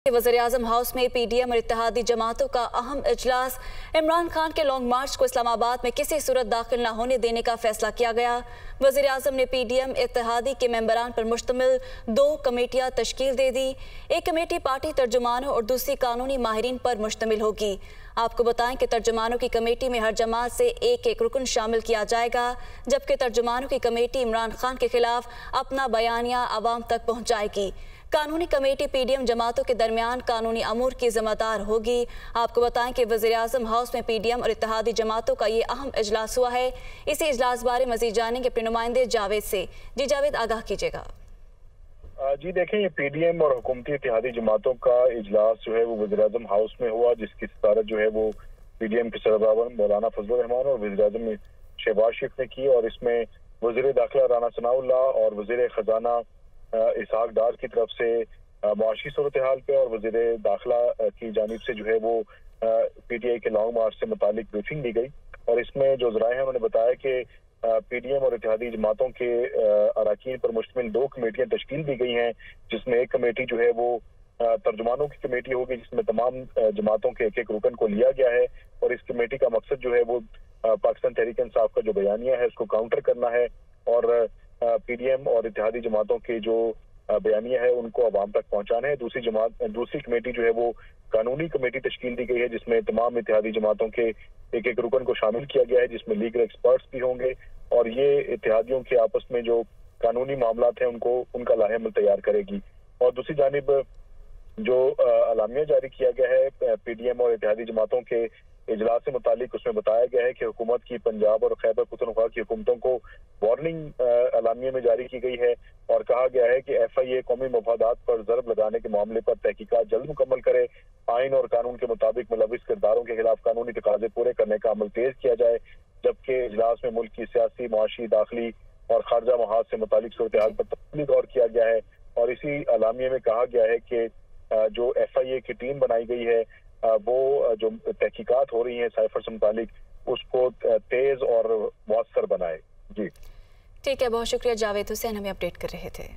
वज़ीर-ए-आज़म हाउस में पीडीएम और इत्तेहादी जमातों का अहम इजलास। इमरान खान के लॉन्ग मार्च को इस्लामाबाद में किसी सूरत दाखिल न होने देने का फैसला किया गया। वज़ीर-ए-आज़म ने पीडीएम इत्तेहादी के मेंबरान पर मुश्तमिल 2 कमेटियां तश्कील दे दी। एक कमेटी पार्टी तर्जुमानों और दूसरी कानूनी माहिरीन पर मुश्तमिल होगी। आपको बताएं कि तर्जुमानों की कमेटी में हर जमात से एक रुकन शामिल किया जाएगा, जबकि तर्जुमानों की कमेटी इमरान खान के खिलाफ अपना बयानिया आवाम तक पहुँचाएगी। कानूनी कमेटी पीडीएम जमातों के दरमियान कानूनी अमूर की जिम्मेदार होगी। आपको बताएं कि वज़ीर-ए-आज़म हाउस में पीडीएम और इत्तेहादी जमातों का ये अहम इजलास हुआ है। इसी इजलास बारे मजीद जानेंगे अपने नुमाइंदे जावेद से। जी जावेद, आगाह कीजिएगा। जी देखें, ये पीडीएम और हुकूमती इत्तेहादी जमातों का इजलास जो है वो वज़ीर-ए-आज़म हाउस में हुआ, जिसकी सदारत जो है वो पीडीएम के सरबराह मौलाना फजलुर रहमान और वज़ीर-ए-आज़म शहबाज शरीफ ने की। और इसमें वज़ीर दाखिला राना सनाउल्लाह और वज़ीर खजाना इसहाक डार की तरफ से मुआशी सूरत हाल पे और वज़ीर दाखिला की जानिब से जो है वो पीटीआई के लॉन्ग मार्च से मुतालिक ब्रीफिंग दी गई। और इसमें जो ज़राए हैं उन्होंने बताया कि पीडीएम और इत्तेहादी जमातों के अरकान पर मुश्तमिल 2 कमेटियां तश्कील दी गई हैं, जिसमें एक कमेटी जो है वो तर्जुमानों की कमेटी होगी, जिसमें तमाम जमातों के एक रुकन को लिया गया है। और इस कमेटी का मकसद जो है वो पाकिस्तान तहरीक इंसाफ का जो बयानिया है उसको काउंटर करना है और पीडीएम और इत्तेहादी जमातों के जो बयानिया है उनको अवाम तक पहुंचाना है। दूसरी कमेटी जो है वो कानूनी कमेटी तश्कील दी गई है, जिसमें तमाम इत्तेहादी जमातों के एक रुकन को शामिल किया गया है, जिसमें लीगल एक्सपर्ट्स भी होंगे। और ये इत्तेहादियों के आपस में जो कानूनी मामलात हैं उनका लाहेअमल तैयार करेगी। और दूसरी जानिब जो अलामिया जारी किया गया है पीडीएम और इत्तेहादी जमातों के इजलास से मुतालिक, उसमें बताया गया है कि हुकूमत की पंजाब और खैबर पख्तूनख्वा की हुकूमतों को वार्निंग अलामिया में जारी की गई है और कहा गया है कि एफआईए कौमी मफादात पर ज़रब लगाने के मामले पर तहकीकात जल्द मुकम्मल करे, आइन और कानून के मुताबिक मुलविस किरदारों के खिलाफ कानूनी तकाजे पूरे करने का अमल तेज किया जाए। जबकि इजलास में मुल्क की सियासी, मुआशी, दाखिली और खारजा महाज से मुतालिक सूरत हाल पर तफसीली गौर किया गया है। और इसी अलामिया में कहा गया है कि जो एफआईए की टीम बनाई गई है वो जो तहकीकात हो रही है साइफर से मुतालिक उसको तेज और मौसर बनाए। जी ठीक है, बहुत शुक्रिया जावेद हुसैन, हमें अपडेट कर रहे थे।